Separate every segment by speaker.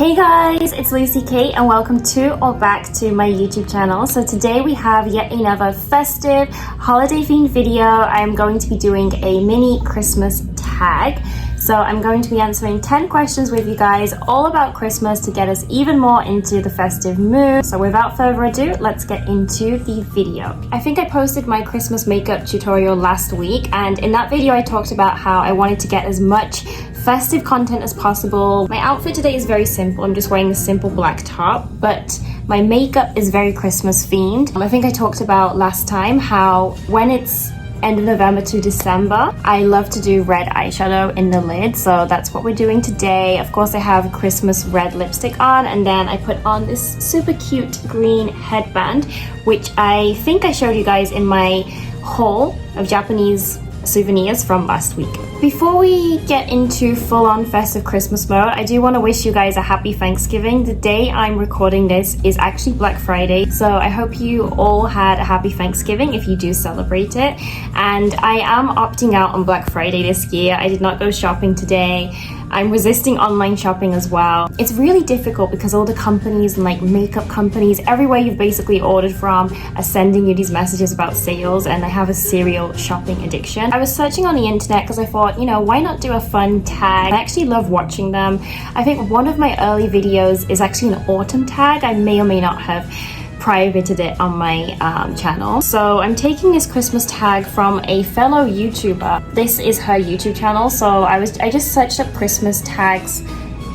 Speaker 1: Hey guys, it's Lucy Kate and welcome to or back to my YouTube channel. So today we have yet another festive holiday themed video. I'm going to be doing a mini Christmas tag. So I'm going to be answering 10 questions with you guys all about Christmas to get us even more into the festive mood. So without further ado, let's get into the video. I think I posted my Christmas makeup tutorial last week, and in that video I talked about how I wanted to get as much festive content as possible. My outfit today is very simple. I'm just wearing a simple black top, but my makeup is very Christmas themed. I think I talked about last time how when it's end of November to December, I love to do red eyeshadow in the lid, so that's what we're doing today. Of course, I have Christmas red lipstick on, and then I put on this super cute green headband, which I think I showed you guys in my haul of Japanese souvenirs from last week. Before we get into full-on festive Christmas mode, I do want to wish you guys a happy Thanksgiving. The day I'm recording this is actually Black Friday, so I hope you all had a happy Thanksgiving if you do celebrate it. And I am opting out on Black Friday this year. I did not go shopping today. I'm resisting online shopping as well. It's really difficult because all the companies and like makeup companies, everywhere you've basically ordered from, are sending you these messages about sales, and I have a serial shopping addiction. I was searching on the internet because I thought, you know, why not do a fun tag? I actually love watching them. I think one of my early videos is actually an autumn tag. I may or may not have privated it on my channel. So I'm taking this Christmas tag from a fellow YouTuber. This is her YouTube channel. So I just searched up Christmas tags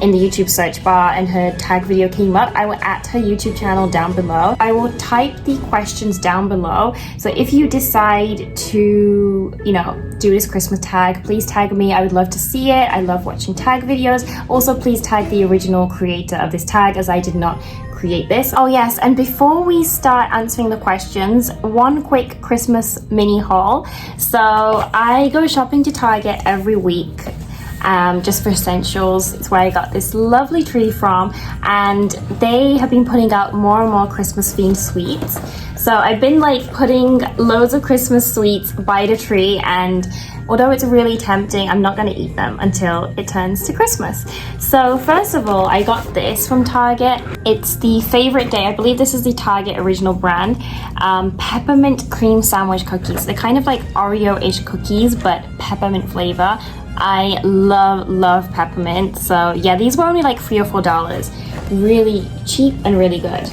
Speaker 1: in the YouTube search bar and her tag video came up. I will add her YouTube channel down below. I will type the questions down below. So if you decide to, you know, do this Christmas tag, please tag me. I would love to see it. I love watching tag videos. Also, please tag the original creator of this tag, as I did not create this. Oh yes, and before we start answering the questions, one quick Christmas mini haul. So I go shopping to Target every week, just for essentials. It's where I got this lovely tree from, and they have been putting out more and more Christmas themed sweets. So I've been like putting loads of Christmas sweets by the tree, and although it's really tempting, I'm not going to eat them until it turns to Christmas. So first of all, I got this from Target. It's the favorite day. I believe this is the Target original brand. Peppermint cream sandwich cookies. They're kind of like Oreo-ish cookies, but peppermint flavor. I love peppermint. So yeah, these were only like $3 or $4. Really cheap and really good.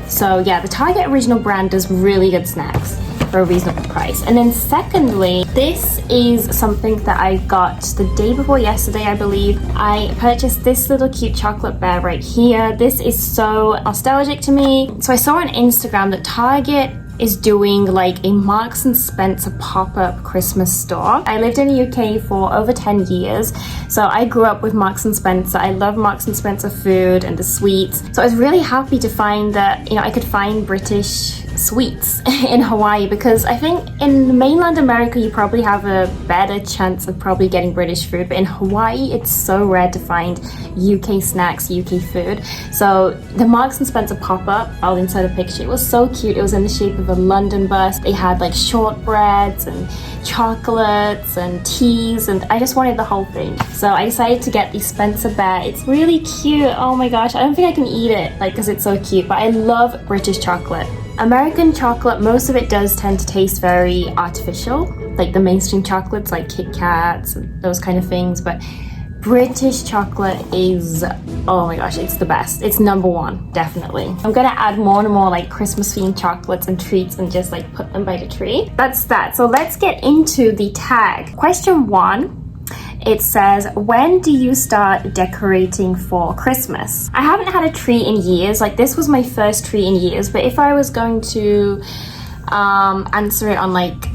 Speaker 1: So yeah, the Target original brand does really good snacks for a reasonable price. And then secondly, this is something that I got the day before yesterday, I believe. I purchased this little cute chocolate bear right here. This is so nostalgic to me. So I saw on Instagram that Target is doing like a Marks and Spencer pop-up Christmas store. I lived in the UK for over 10 years, so I grew up with Marks and Spencer. I love Marks and Spencer food and the sweets. So I was really happy to find that, you know, I could find British sweets in Hawaii, because I think in mainland America you probably have a better chance of probably getting British food, but in Hawaii it's so rare to find UK snacks, UK food. So the Marks and Spencer pop-up, I'll insert a picture. It was so cute. It was in the shape of a London bus. They had like shortbreads and chocolates and teas, and I just wanted the whole thing. So I decided to get the Spencer bear. It's really cute. Oh my gosh, I don't think I can eat it like because it's so cute, but I love British chocolate. American chocolate, most of it does tend to taste very artificial, like the mainstream chocolates like Kit Kats and those kind of things, but British chocolate is, oh my gosh, it's the best. It's number one, definitely. I'm gonna add more and more like Christmas themed chocolates and treats and just like put them by the tree. That's that. So let's get into the tag. Question 1. It says, when do you start decorating for Christmas? I haven't had a tree in years. Like, this was my first tree in years, but if I was going to answer it on like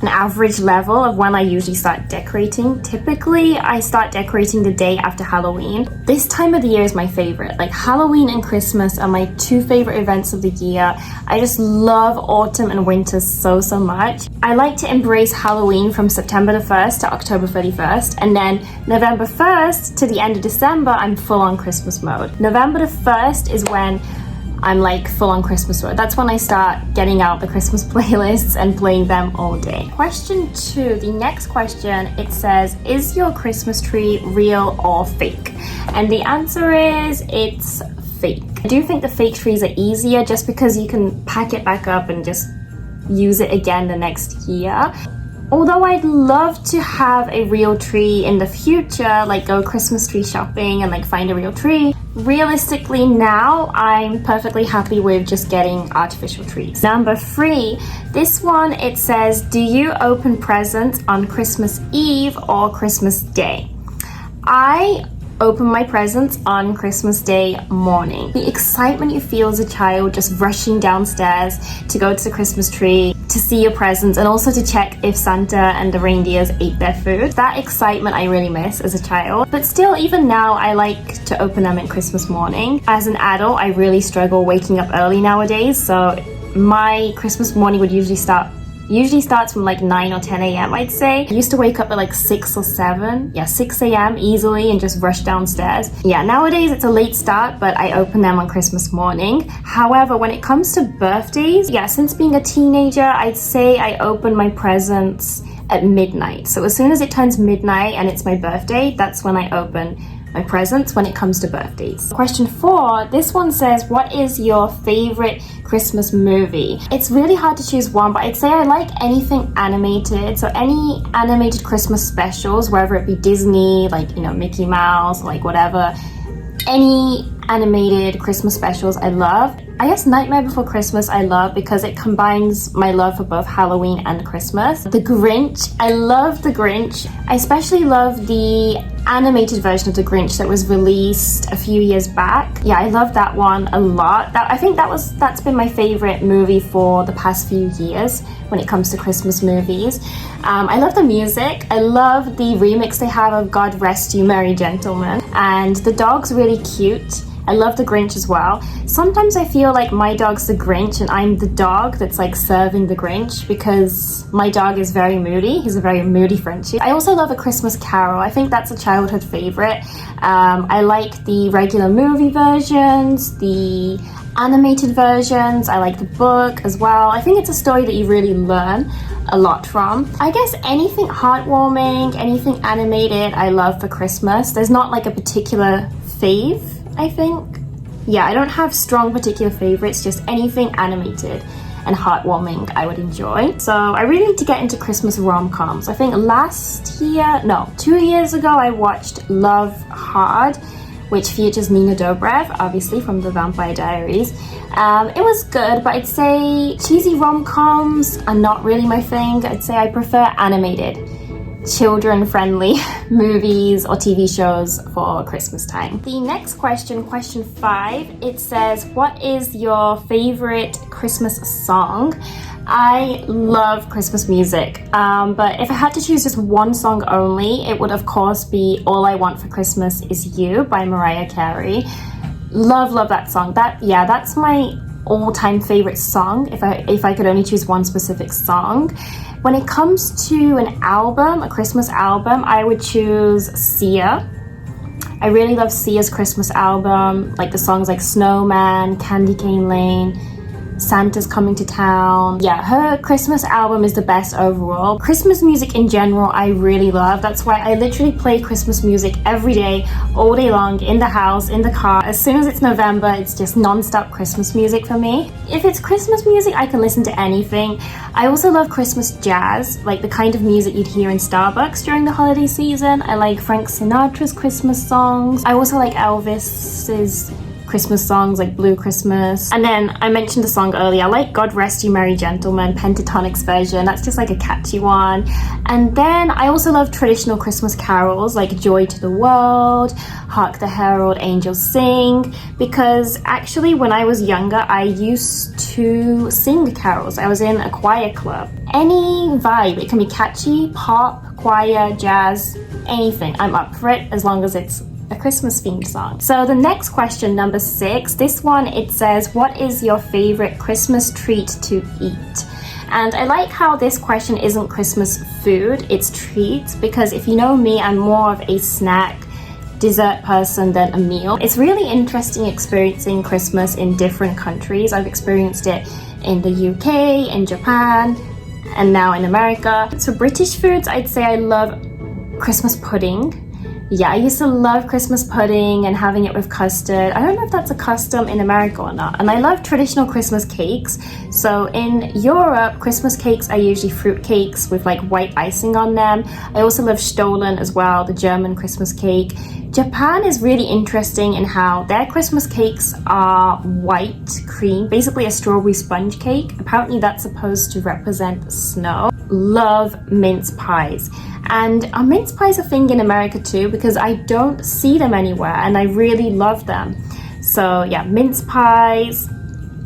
Speaker 1: an average level of when I usually start decorating, typically I start decorating the day after Halloween. This time of the year is my favorite. Like, Halloween and Christmas are my two favorite events of the year. I just love autumn and winter so much. I like to embrace Halloween from September the 1st to October 31st, and then November 1st to the end of December, I'm full on Christmas mode. November the 1st is when I'm like full on Christmas mode. That's when I start getting out the Christmas playlists and playing them all day. Question 2, the next question, it says, is your Christmas tree real or fake? And the answer is, it's fake. I do think the fake trees are easier just because you can pack it back up and just use it again the next year. Although I'd love to have a real tree in the future, like go Christmas tree shopping and like find a real tree, realistically now I'm perfectly happy with just getting artificial trees. Number 3, this one, it says, do you open presents on Christmas Eve or Christmas Day? I open my presents on Christmas Day morning. The excitement you feel as a child just rushing downstairs to go to the Christmas tree, to see your presents, and also to check if Santa and the reindeers ate their food. That excitement I really miss as a child. But still, even now, I like to open them in Christmas morning. As an adult, I really struggle waking up early nowadays, so my Christmas morning would usually starts from like 9 or 10 a.m. I'd say. I used to wake up at like 6 or 7. Yeah, 6 a.m. easily and just rush downstairs. Yeah, nowadays it's a late start, but I open them on Christmas morning. However, when it comes to birthdays, yeah, since being a teenager, I'd say I open my presents at midnight. So as soon as it turns midnight and it's my birthday, that's when I open my presents when it comes to birthdays. Question 4, this one says, what is your favorite Christmas movie? It's really hard to choose one, but I'd say I like anything animated. So any animated Christmas specials, whether it be Disney, like, you know, Mickey Mouse, like whatever, any animated Christmas specials I love. I guess Nightmare Before Christmas I love because it combines my love for both Halloween and Christmas. The Grinch, I love The Grinch. I especially love the animated version of The Grinch that was released a few years back. Yeah, I love that one a lot. I think that's been my favorite movie for the past few years when it comes to Christmas movies. I love the music. I love the remix they have of God Rest You Merry Gentlemen. And the dog's really cute. I love the Grinch as well. Sometimes I feel like my dog's the Grinch and I'm the dog that's like serving the Grinch because my dog is very moody. He's a very moody Frenchie. I also love A Christmas Carol. I think that's a childhood favorite. I like the regular movie versions, the animated versions. I like the book as well. I think it's a story that you really learn a lot from. I guess anything heartwarming, anything animated, I love for Christmas. There's not like a particular fave, I think. Yeah, I don't have strong particular favorites, just anything animated and heartwarming I would enjoy. So I really need to get into Christmas rom-coms. I think 2 years ago I watched Love Hard, which features Nina Dobrev, obviously from The Vampire Diaries. It was good, but I'd say cheesy rom-coms are not really my thing. I'd say I prefer animated, children-friendly movies or TV shows for Christmas time. The next question, question 5, it says, what is your favorite Christmas song? I love Christmas music, but if I had to choose just one song only, it would of course be All I Want for Christmas Is You by Mariah Carey. Love that song. That's my all-time favorite song if I could only choose one specific song. When it comes to an album, a Christmas album, I would choose Sia. I really love Sia's Christmas album, like the songs like Snowman, Candy Cane Lane, Santa's Coming to Town. Yeah, her Christmas album is the best overall. Christmas music in general, I really love. That's why I literally play Christmas music every day, all day long, in the house, in the car. As soon as it's November, it's just non-stop Christmas music for me. If it's Christmas music, I can listen to anything. I also love Christmas jazz, like the kind of music you'd hear in Starbucks during the holiday season. I like Frank Sinatra's Christmas songs. I also like Elvis's Christmas songs like Blue Christmas. And then I mentioned the song earlier, I like God Rest You Merry Gentlemen, Pentatonic's version. That's just like a catchy one. And then I also love traditional Christmas carols like Joy to the World, Hark the Herald Angels Sing, because actually when I was younger I used to sing carols. I was in a choir club. Any vibe, it can be catchy, pop, choir, jazz, anything. I'm up for it as long as it's a Christmas themed song. So the next question, number 6, this one, it says, what is your favorite Christmas treat to eat? And I like how this question isn't Christmas food, it's treats, because if you know me, I'm more of a snack dessert person than a meal. It's really interesting experiencing Christmas in different countries. I've experienced it in the UK, in Japan, and now in America. So British foods, I'd say I love Christmas pudding. Yeah, I used to love Christmas pudding and having it with custard. I don't know if that's a custom in America or not. And I love traditional Christmas cakes. So in Europe, Christmas cakes are usually fruit cakes with like white icing on them. I also love Stollen as well, the German Christmas cake. Japan is really interesting in how their Christmas cakes are white cream, basically a strawberry sponge cake. Apparently that's supposed to represent snow. Love mince pies. And are mince pies a thing in America too? Because I don't see them anywhere and I really love them. So yeah, mince pies,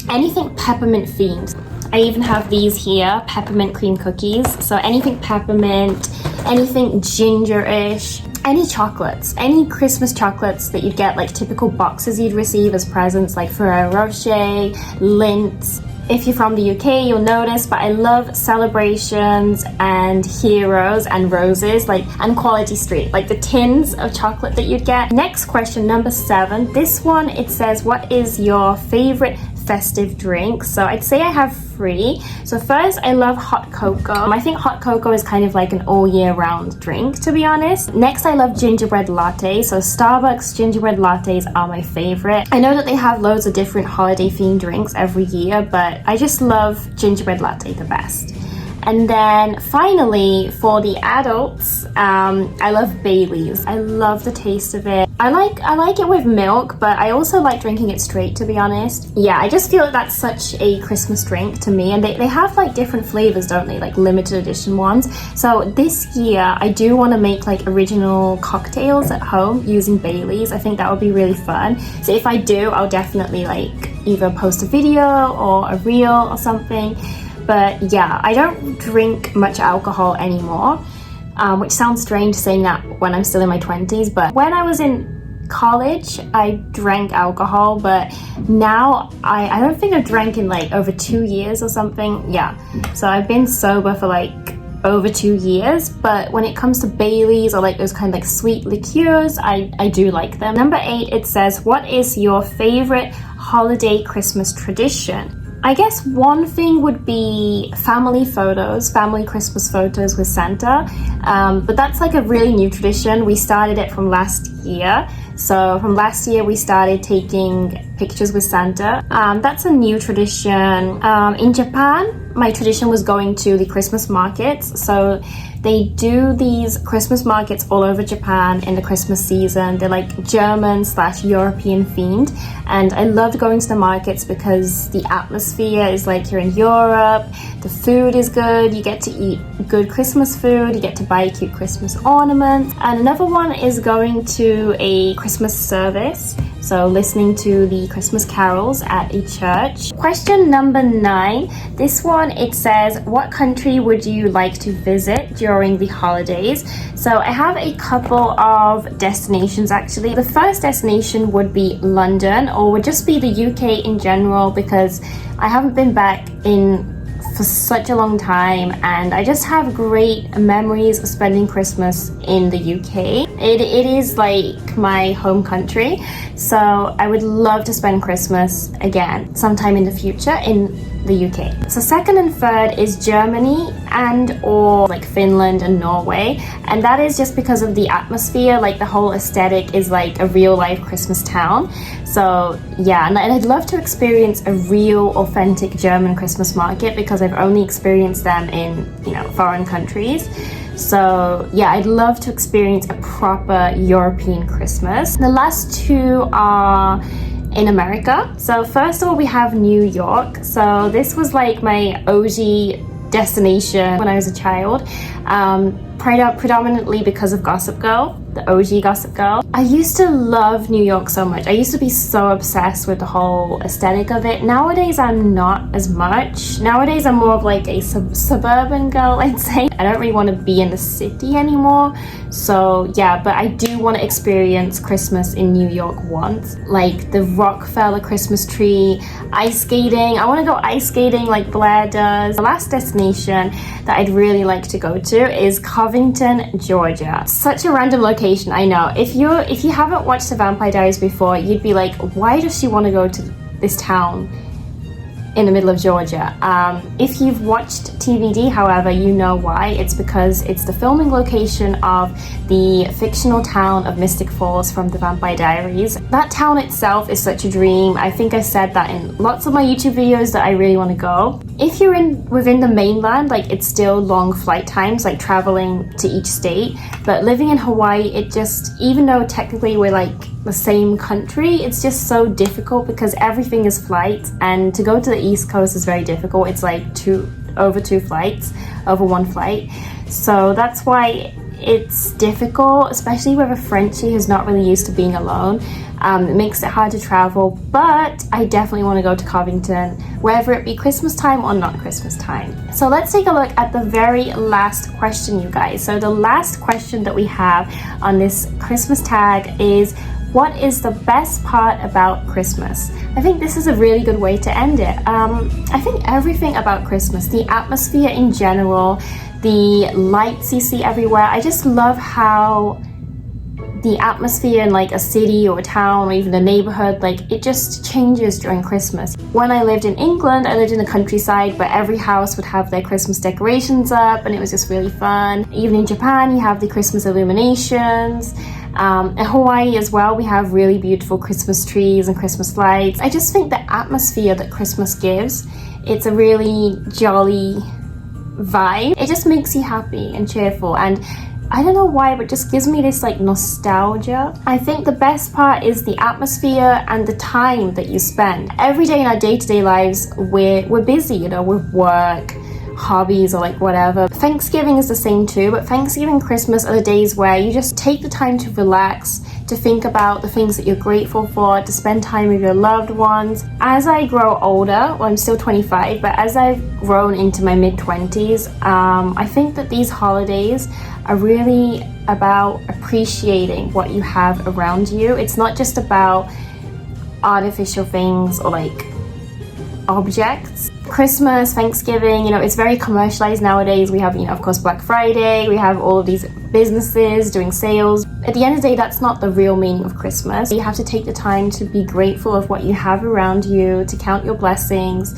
Speaker 1: anything peppermint themed. I even have these here, peppermint cream cookies. So anything peppermint, anything ginger-ish, any chocolates, any Christmas chocolates that you'd get, like typical boxes you'd receive as presents, like Ferrero Rocher, Lindt. If you're from the UK, you'll notice, but I love Celebrations and Heroes and Roses, and Quality Street, like the tins of chocolate that you'd get. Next question, number 7. This one, it says, what is your favorite festive drink? So I'd say I have 3. So first, I love hot cocoa. I think hot cocoa is kind of like an all year round drink, to be honest. Next, I love gingerbread latte. So Starbucks gingerbread lattes are my favorite. I know that they have loads of different holiday themed drinks every year, but I just love gingerbread latte the best. And then finally, for the adults, I love Baileys. I love the taste of it. I like it with milk, but I also like drinking it straight, to be honest. Yeah, I just feel like that's such a Christmas drink to me. And they have like different flavors, don't they? Like limited edition ones. So this year, I do want to make like original cocktails at home using Baileys. I think that would be really fun. So if I do, I'll definitely like either post a video or a reel or something. But yeah, I don't drink much alcohol anymore, which sounds strange saying that when I'm still in my 20s. But when I was in college, I drank alcohol, but now I don't think I've drank in like over 2 years or something. Yeah, so I've been sober for like over 2 years. But when it comes to Baileys or like those kind of like sweet liqueurs, I do like them. Number 8, it says, what is your favorite holiday Christmas tradition? I guess one thing would be family Christmas photos with Santa. But that's like a really new tradition. We started it from last year. So from last year, we started taking pictures with Santa. That's a new tradition. In Japan, my tradition was going to the Christmas markets. So they do these Christmas markets all over Japan in the Christmas season. They're like German/European themed. And I loved going to the markets because the atmosphere is like you're in Europe. The food is good. You get to eat good Christmas food. You get to buy cute Christmas ornaments. And another one is going to a Christmas service. So listening to the Christmas carols at a church. Question number 9. This one, it says, what country would you like to visit during the holidays? So I have a couple of destinations actually. The first destination would be London, or would just be the UK in general, because I haven't been back for such a long time, and I just have great memories of spending Christmas in the UK. It is like my home country, so I would love to spend Christmas again sometime in the future in the UK. So second and third is Germany and or like Finland and Norway, and that is just because of the atmosphere. Like the whole aesthetic is like a real life Christmas town. So yeah, and I'd love to experience a real authentic German Christmas market because I've only experienced them in foreign countries. So yeah, I'd love to experience a proper European Christmas. The last 2 are in America. So first of all, we have New York. So this was like my OG destination when I was a child, predominantly because of Gossip Girl, the OG Gossip Girl. I used to love New York so much. I used to be so obsessed with the whole aesthetic of it. Nowadays, I'm not as much. Nowadays, I'm more of like a suburban girl, I'd say. I don't really want to be in the city anymore. So yeah, but I do want to experience Christmas in New York once. Like the Rockefeller Christmas tree, ice skating. I want to go ice skating like Blair does. The last destination that I'd really like to go to is Covent Covington, Georgia. Such a random location, I know. If you haven't watched The Vampire Diaries before, you'd be like, why does she want to go to this town in the middle of Georgia? If you've watched TVD, however, you know why. It's because it's the filming location of the fictional town of Mystic Falls from The Vampire Diaries. That town itself is such a dream. I think I said that in lots of my YouTube videos that I really want to go. If you're within the mainland, like, it's still long flight times, like traveling to each state. But living in Hawaii, it just, even though technically we're like the same country, it's just so difficult because everything is flights, and to go to the East Coast is very difficult. It's like over one flight. So that's why it's difficult, especially with a Frenchie who's not really used to being alone. It makes it hard to travel, but I definitely want to go to Covington, whether it be Christmas time or not Christmas time. So let's take a look at the very last question, you guys. So the last question that we have on this Christmas tag is, what is the best part about Christmas? I think this is a really good way to end it. I think everything about Christmas, the atmosphere in general, the lights you see everywhere. I just love how the atmosphere in like a city or a town or even a neighborhood, like, it just changes during Christmas. When I lived in England, I lived in the countryside, but every house would have their Christmas decorations up, and it was just really fun. Even in Japan, you have the Christmas illuminations. In Hawaii as well, we have really beautiful Christmas trees and Christmas lights. I just think the atmosphere that Christmas gives, it's a really jolly vibe. It just makes you happy and cheerful, and I don't know why, but just gives me this like nostalgia. I think the best part is the atmosphere and the time that you spend. Every day in our day-to-day lives, we're busy, you know, with work, hobbies, or like whatever. Thanksgiving is the same too, but Thanksgiving, Christmas are the days where you just take the time to relax, to think about the things that you're grateful for, to spend time with your loved ones. As I grow older, well, I'm still 25, but as I've grown into my mid-20s, I think that these holidays are really about appreciating what you have around you. It's not just about artificial things or like objects. Christmas, Thanksgiving, you know, it's very commercialized nowadays. We have, you know, of course, Black Friday, we have all of these businesses doing sales. At the end of the day, that's not the real meaning of Christmas. You have to take the time to be grateful of what you have around you, to count your blessings.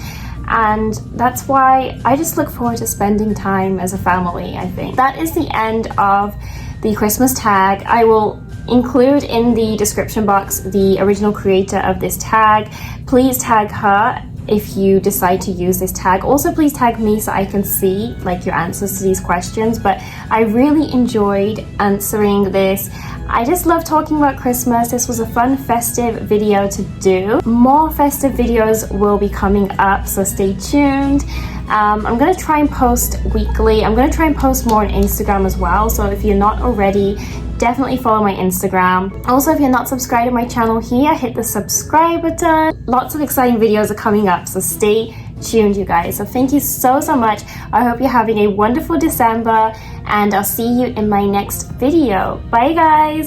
Speaker 1: And that's why I just look forward to spending time as a family, I think. That is the end of the Christmas tag. I will include in the description box the original creator of this tag. Please tag her if you decide to use this tag. Also, please tag me so I can see like your answers to these questions. But I really enjoyed answering this. I just love talking about Christmas. This was a fun festive video to do. More festive videos will be coming up, so stay tuned. I'm gonna try and post weekly. I'm gonna try and post more on Instagram as well, so if you're not already, definitely follow my Instagram. Also, if you're not subscribed to my channel here, hit the subscribe button. Lots of exciting videos are coming up, so stay tuned, you guys. So thank you so much. I hope you're having a wonderful December, and I'll see you in my next video. Bye, guys.